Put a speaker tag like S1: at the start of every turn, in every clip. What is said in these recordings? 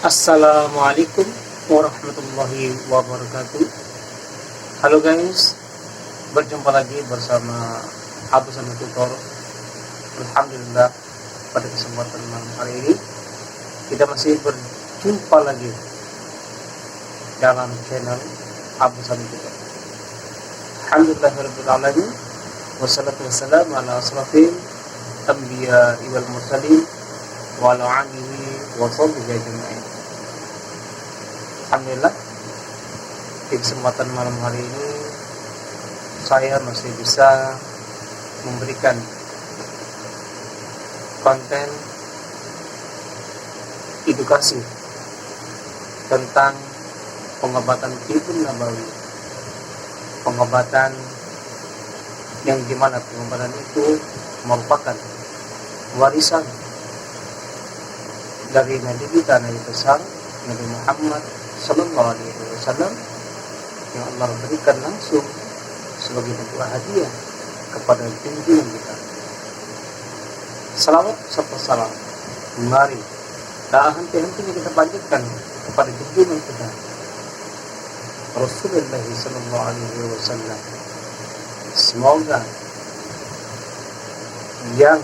S1: Assalamualaikum warahmatullahi wabarakatuh. Halo guys, berjumpa lagi bersama Abu Sami Tutor. Alhamdulillah, pada kesempatan malam hari ini kita masih berjumpa lagi dalam channel Abu Sami Tutor. Alhamdulillahirabbil alamin, wassalatu wassalamu ala asrafil anbiya wal mursalin wa ala alihi wa sahbihi ajma'in. Alhamdulillah, di kesempatan malam hari ini saya masih bisa memberikan konten edukasi tentang pengobatan tibun nabawi, pengobatan yang dimana pengobatan itu merupakan warisan dari Nabi kita, Nabi besar Nabi Muhammad Sallallahu Alaihi Wasallam, yang Allah berikan langsung sebagai bentuk hadiah kepada junjungan kita. Salawat serta salam, mari tak henti-hentinya kita panjatkan kepada junjungan kita Rasulullah Sallallahu Alaihi Wasallam. Semoga yang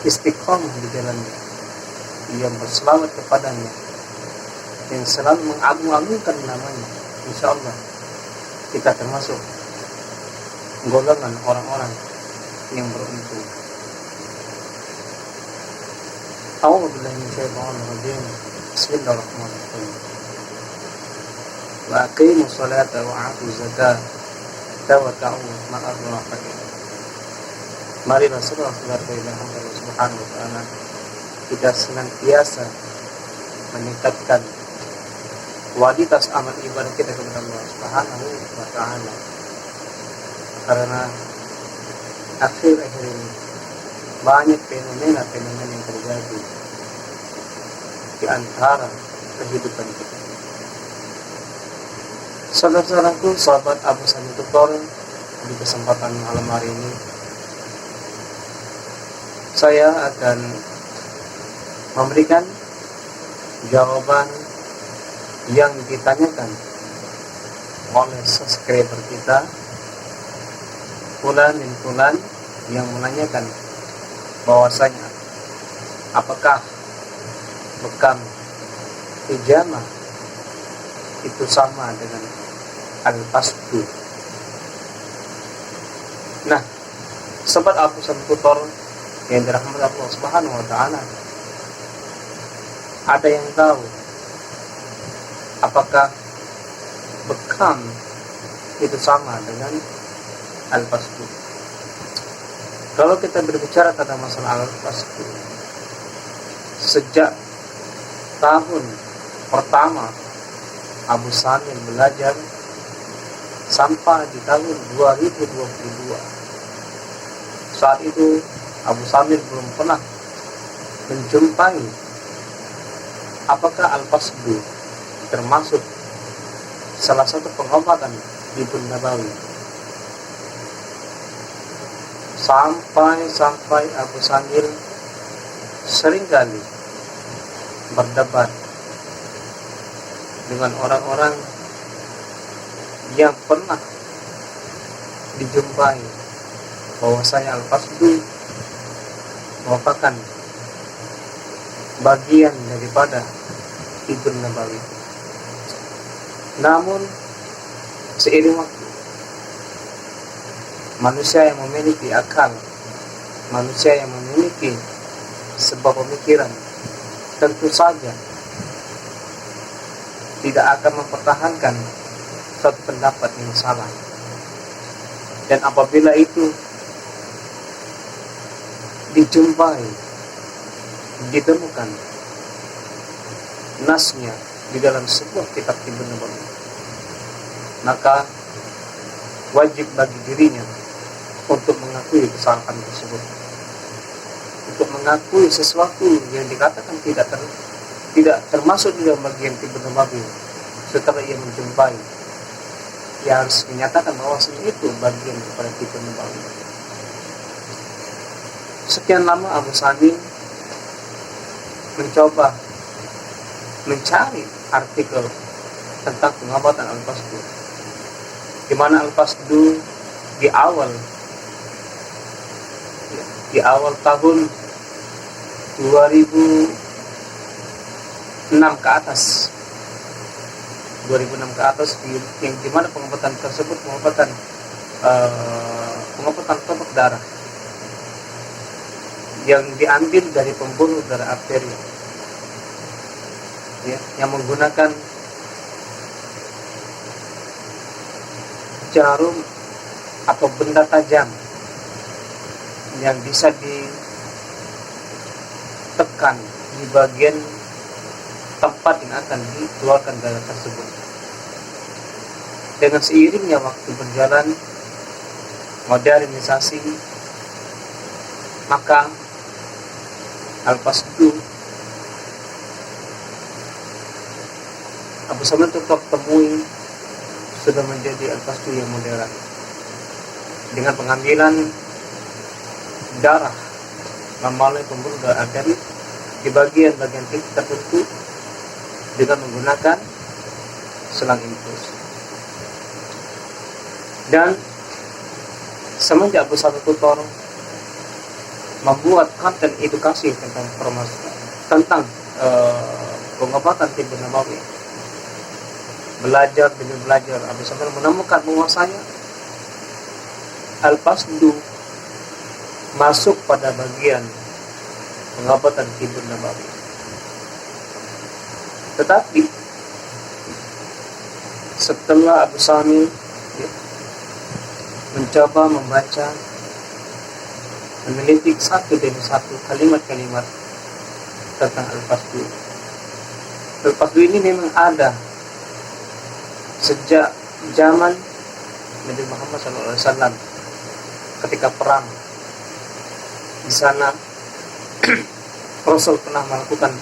S1: istiqomah di jalannya, yang berselawat kepadanya, yang selalu mengagung-agungkan namanya, insya Allah kita termasuk golongan orang-orang yang beruntung. A'udzubillahi minasyaitonir rajim. Bismillahirrahmanirrahim. Wa aqimus sholata wa atuz zakata wa ta'awuz ma'ar rafiqin. Marilah saudara-saudara yang Allah Subhanahu wa taala, kita senantiasa meningkatkan kualitas amal ibadah kita kepada Allah Subhanahu wa taala, karena akhir-akhir ini banyak fenomena yang terjadi di antara kehidupan kita. Saudara-saudaraku, sahabat Abu Sami Tutor, di kesempatan malam hari ini saya akan memberikan jawaban yang ditanyakan oleh subscriber kita, Fulan yang menanyakan bahwasanya apakah bekam hijamah itu sama dengan al-fasdu. Nah, sobat Abu Sami Tutor yang dirahmati Allah Subhanahu wa taala, ada yang tahu apakah bekam itu sama dengan al-fasdu? Kalau kita berbicara tentang masalah al-fasdu, sejak tahun pertama Abu Sami belajar sampai di tahun 2022, saat itu Abu Sami belum pernah menjumpai apakah al-fasdu termasuk salah satu pengobatan tibun nabawi. Sampai Abu Sami seringkali berdebat dengan orang-orang yang pernah dijumpai bahwasanya al-fasdu merupakan bagian daripada tibun nabawi. Namun seiring waktu, manusia yang memiliki akal, manusia yang memiliki sebuah pemikiran, tentu saja tidak akan mempertahankan suatu pendapat yang salah. Dan apabila itu dijumpai, ditemukan nasnya di dalam sebuah kitab tibun nabawi, maka wajib bagi dirinya untuk mengakui kesalahan tersebut, untuk mengakui sesuatu yang dikatakan tidak termasuk di dalam bagian tibun nabawi. Setelah ia menjumpai, ia harus menyatakan bahwa itu bagian daripada tibun nabawi. Sekian lama Abu Sami mencoba mencari artikel tentang pengobatan Al-Fasdu, di mana Al-Fasdu di awal tahun 2006 ke atas, yang dimana pengobatan tersebut pengobatan tontok darah yang diambil dari pembuluh darah arteri, ya, yang menggunakan jarum atau benda tajam yang bisa ditekan di bagian tempat yang akan dikeluarkan darah tersebut. Dengan seiringnya waktu berjalan, modernisasi, maka Al-Fasdu Abu Samad tetap temui sudah menjadi Al-Fasdu yang modern, dengan pengambilan darah melalui pembuluh darah arteri di bagian-bagian titik tertentu dengan menggunakan selang infus. Dan semenjak Abu Samad Tutor membuat konten edukasi tentang pengobatan Tibbun Nabawi, belajar demi belajar, Abu Samad menemukan bahwasanya Al-Fasdu masuk pada bagian pengobatan Tibbun Nabawi. Tetapi setelah Abu Samad mencoba membaca, meneliti satu demi satu kalimat-kalimat tentang Al-Fasdu. Al-Fasdu ini memang ada sejak zaman Nabi Muhammad SAW ketika perang. Di sana Rasul pernah melakukan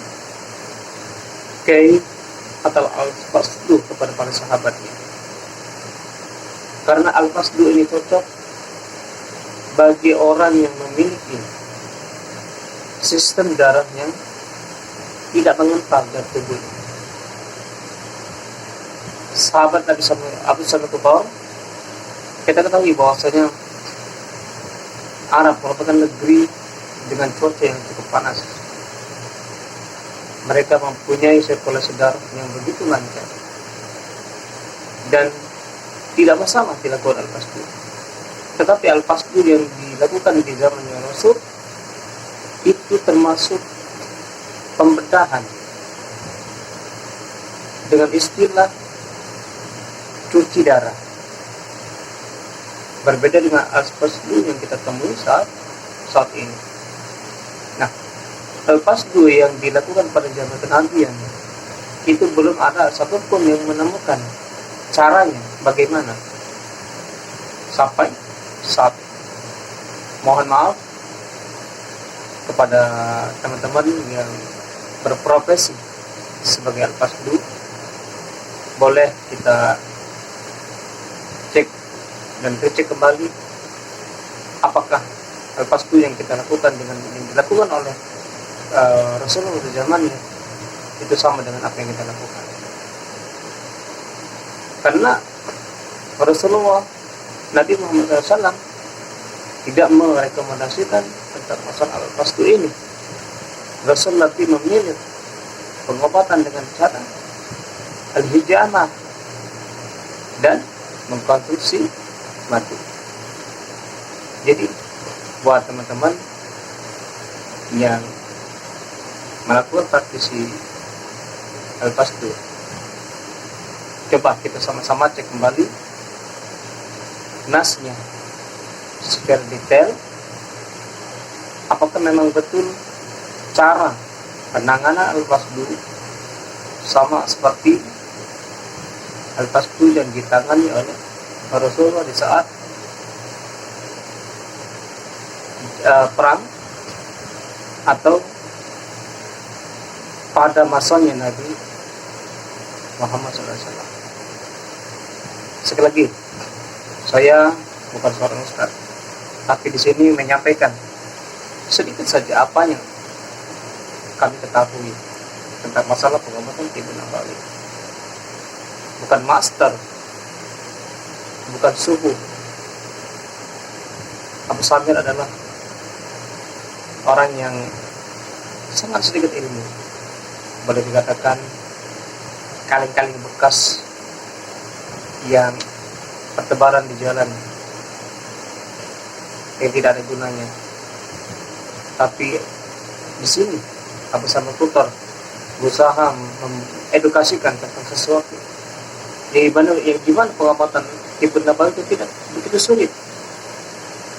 S1: kaid atau Al-Fasdu kepada para sahabatnya, karena Al-Fasdu ini cocok bagi orang yang memiliki sistem darah yang tidak mengental dari tubuh. Sahabat Nabi Abu Samad Tutor, kita ketahui bahwasanya Arab merupakan negeri dengan cuaca yang cukup panas. Mereka mempunyai sirkulasi darah yang begitu lancar dan tidak masalah dilakukan Al-Fasdu. Tetapi Al-Fasdu yang dilakukan di zamannya Rasul itu termasuk pembedahan dengan istilah cuci darah. Berbeda dengan Al-Fasdu yang kita temui saat ini. Nah, Al-Fasdu yang dilakukan pada zaman kenabian itu belum ada satupun yang menemukan caranya bagaimana. Sampai saat, mohon maaf kepada teman-teman yang berprofesi sebagai Al-Fasdu, boleh kita cek dan recek kembali apakah Al-Fasdu yang kita lakukan dengan yang dilakukan oleh Rasulullah di zamannya itu sama dengan apa yang kita lakukan. Karena Rasulullah Nabi Muhammad SAW tidak merekomendasikan tentang masalah Al-Fasdu ini. Rasul lebih memilih pengobatan dengan cara al-hijamah dan mengkonsumsi madu. Jadi buat teman-teman yang melakukan praktisi Al-Fasdu, coba kita sama-sama cek kembali nasnya secara detail, apakah memang betul cara penanganan Al-Fasdu sama seperti Al-Fasdu yang ditangani oleh Rasulullah di saat perang atau pada masanya Nabi Muhammad SAW. Sekali lagi, saya bukan seorang ustaz, tapi di sini menyampaikan sedikit saja apa yang kami ketahui tentang masalah pengobatan Tibbun Nabawi. Bukan master, bukan suhu. Abu Samir adalah orang yang sangat sedikit ilmu, boleh dikatakan kaleng-kaleng bekas yang bertebaran di jalan yang tidak ada gunanya. Tapi di sini Abu Samir Tutor berusaha mengedukasikan tentang sesuatu yang gimana pengobatan Tibbun Nabawi itu tidak begitu sulit.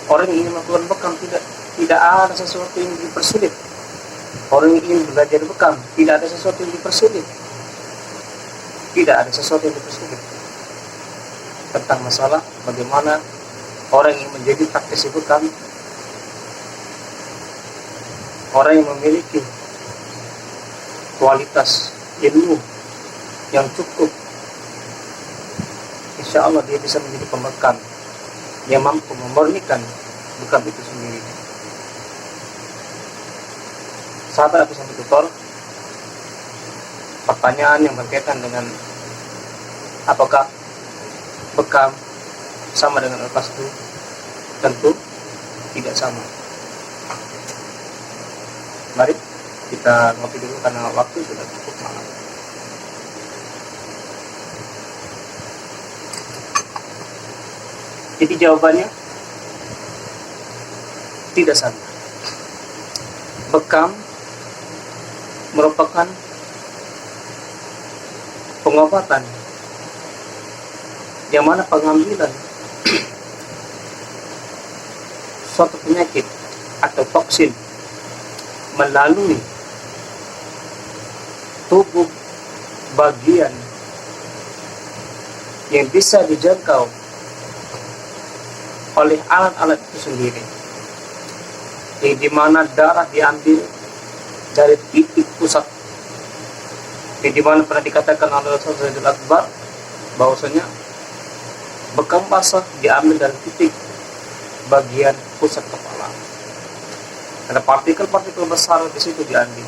S1: Orang yang ingin melakukan bekam tidak ada sesuatu yang dipersulit. Orang yang ingin belajar bekam tidak ada sesuatu yang dipersulit. Tidak ada sesuatu yang dipersulit. Tentang masalah bagaimana orang yang menjadi praktisi bekam, orang yang memiliki kualitas ilmu yang cukup, insya Allah dia bisa menjadi pembekam yang mampu memurnikan bekam itu sendiri. Sahabat Abu Samir Tutor, pertanyaan yang berkaitan dengan apakah bekam sama dengan al-qasdu, tentu tidak sama. Mari kita ngopi dulu karena waktu sudah cukup malam. Jadi jawabannya tidak sama. Bekam merupakan pengobatan yang mana pengambilan suatu penyakit atau toksin melalui tubuh bagian yang bisa dijangkau oleh alat-alat itu sendiri, yang dimana darah diambil dari titik pusat, yang dimana pernah dikatakan oleh Rasulullah Akbar bahwasanya bekam basah diambil dari titik bagian pusat kepala. Ada partikel-partikel besar di situ diambil.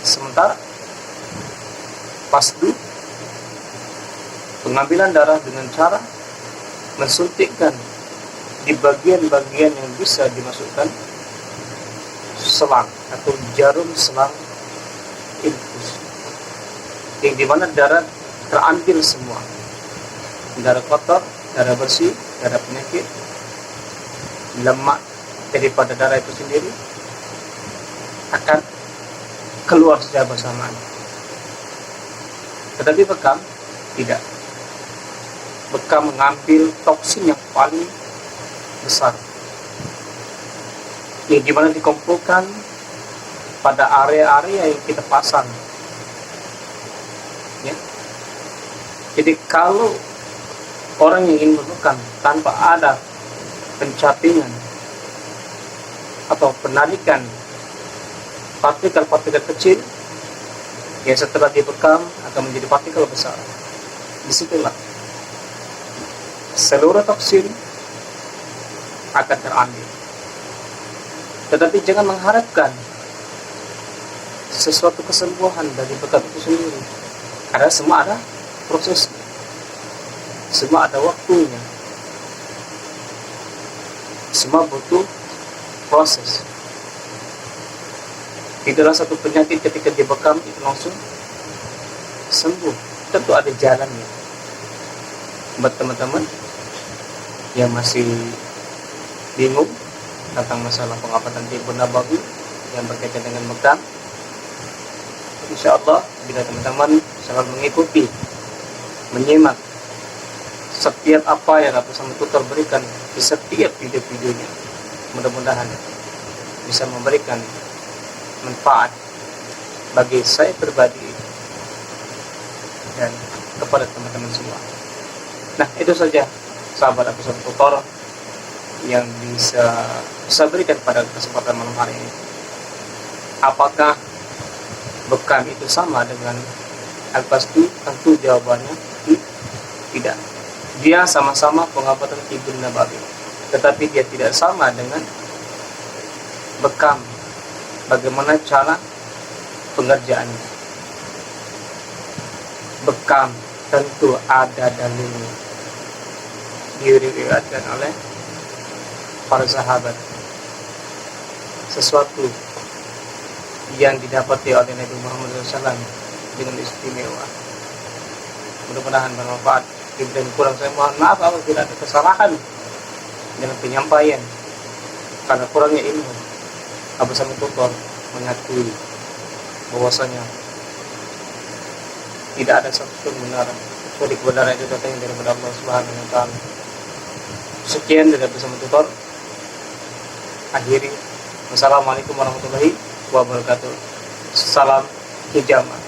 S1: Sementara pasdu, pengambilan darah dengan cara mensuntikkan di bagian-bagian yang bisa dimasukkan selang atau jarum selang infus, yang dimana darah terambil semua, darah kotor, darah bersih, darah penyakit, lemak daripada darah itu sendiri akan keluar secara bersamaan. Tetapi bekam tidak. Bekam mengambil toksin yang paling besar, yang dimana dikumpulkan pada area-area yang kita pasang, ya. Jadi kalau orang yang ingin berbekam tanpa ada pencapingan atau penarikan partikel-partikel kecil, ya setelah dibekam akan menjadi partikel besar. Disitulah seluruh toksin akan terambil. Tetapi jangan mengharapkan sesuatu kesembuhan dari bekam itu sendiri, karena semua ada prosesnya, semua ada waktunya, semua butuh proses. Tidaklah satu penyakit ketika dibekam itu langsung sembuh, tentu ada jalannya. Buat teman-teman yang masih bingung tentang masalah pengobatan Tibbun Nabawi yang berkaitan dengan bekam, insya Allah bila teman-teman selalu mengikuti, menyimak setiap apa yang Abu Samir Tutor berikan di setiap video-videonya, mudah-mudahan bisa memberikan manfaat bagi saya pribadi dan kepada teman-teman semua. Nah, itu saja sahabat Abu Samir Tutor yang bisa berikan pada kesempatan malam hari ini. Apakah bekam itu sama dengan al-qasdu? Tentu jawabannya tidak. Dia sama-sama pengobatan Tibbun Nabawi, tetapi dia tidak sama dengan bekam bagaimana cara pengerjaannya. Bekam tentu ada dalilnya, diriwayatkan oleh para sahabat. Sesuatu yang didapati oleh Nabi Muhammad SAW dengan istimewa. Mudah-mudahan bermanfaat. Dan kurang saya mohon maaf apabila ada kesalahan dalam penyampaian karena kurangnya ilmu. Abu Sami Tutor mengakui bahwasanya tidak ada satu kebenaran kecuali kebenaran itu datang dari Allah Subhanahu wa taala. Sekian dari Abu Sami Tutor. Akhiri. Wassalamualaikum warahmatullahi wabarakatuh. Salam hijamah.